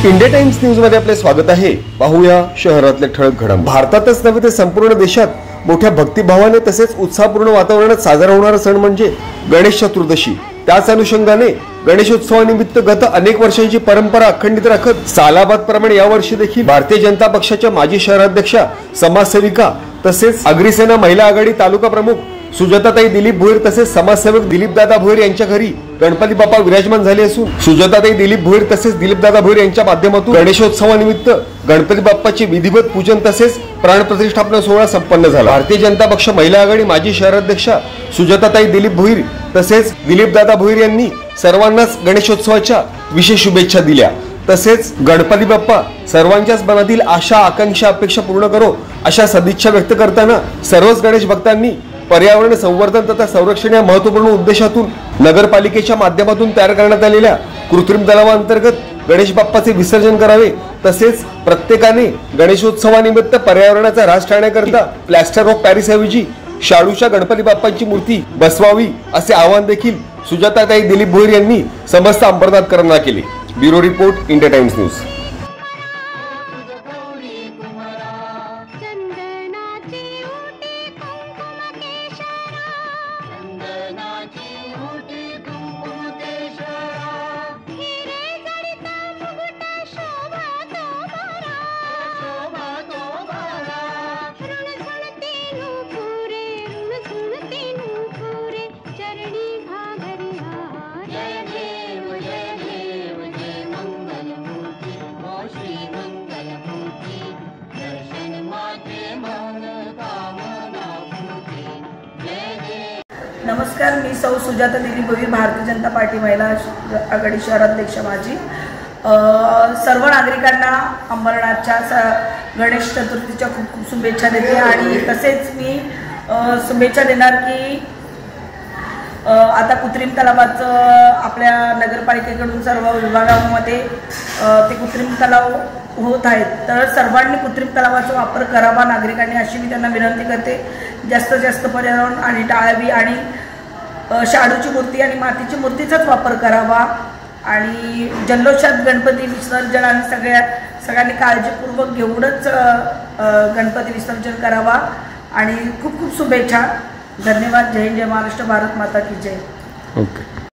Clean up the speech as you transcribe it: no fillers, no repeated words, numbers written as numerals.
India times news मध्ये आपले स्वागत आहे। पाहूया शहरातले ठळक घडामोडी। भारतातच नव्हे तर संपूर्ण देशात मोठ्या भक्तिभावाने तसेच उत्साहपूर्ण वातावरणात साजरा होणारा सण म्हणजे गणेश चतुर्दशी। त्याच अनुषंगाने गणेशोत्सवानिमित्त गत अनेक वर्षांची परंपरा अखंडित राखत सालाबाद प्रमाणे यावर्षी देखील भारतीय जनता पक्षाच्या माजी शहराध्यक्षा, समाजसेविका तसेच अग्रिसेना महिला आघाडी तालुका प्रमुख सुजाताताई दिलीप भोईर तसेच समाजसेवक दिलीपदादा भोईर यांच्या घरी गणपती बाप्पा विराजमान झाले असून सुजाताताई दिलीप भोईर तसेच दिलीपदादा भोईर यांच्या माध्यमातून गणेशोत्सवानिमित्त गणपती बाप्पाचे विधिवत पूजन तसेच प्राणप्रतिष्ठापना सोहळा संपन्न झाला। भारतीय जनता पक्ष महिला आघाडी माजी शहराध्यक्षा सुजाताताई दिलीप भोईर तसेच दिलीपदादा भोईर यांनी सर्वांनाच गणेशोत्सवाच्या विशेष शुभेच्छा दिल्या। तसेच गणपती बाप्पा सर्वांच्याच मनातील आशा, आकांक्षा, अपेक्षा पूर्ण करो अशा सदिच्छा व्यक्त करताना सर्वच गणेश भक्तांनी पर्यावरण संवर्धन तथा संरक्षण या महत्त्वपूर्ण उद्देशातून नगरपालिकेच्या माध्यमातून तयार करण्यात आलेल्या कृत्रिम तलावांतर्गत गणेश बाप्पाचे विसर्जन करावे। तसेच प्रत्येकाने गणेशोत्सवानिमित्त पर्यावरणाचा ऱ्हास टाळण्याकरिता प्लॅस्टर ऑफ पॅरिस ऐवजी शाडूच्या गणपती बाप्पांची मूर्ती बसवावी असे आवाहन देखील सुजाताताई दिलीप भोईर यांनी समस्त अंबरनाथकरांना केले। Bureau report, India times news. नमस्कार, मी सौ सुजाता दिलीप भोईर, भारतीय जनता पार्टी महिला आघाडी शहराध्यक्ष माझी। सर्व नागरिकांना अंबरनाथच्या गणेश चतुर्थीच्या खूप खूप शुभेच्छा देते आणि तसेच मी शुभेच्छा देणार की आता कृत्रिम तलावाचं आपल्या नगरपालिकेकडून सर्व विभागांमध्ये ते कृत्रिम तलाव होत आहेत, तर सर्वांनी कृत्रिम तलावाचा वापर करावा नागरिकांनी, अशी मी त्यांना विनंती करते। जास्तीत जास्त पर्यावरण आणि टाळावी आणि शाडूची मूर्ती आणि मातीची मूर्तीचाच वापर करावा आणि जल्लोषात गणपती विसर्जन आणि सगळ्यांनी काळजीपूर्वक घेऊनच गणपती विसर्जन करावा आणि खूप खूप शुभेच्छा। धन्यवाद। जय हिंद, जय महाराष्ट्र, भारत माता की जय। ओके।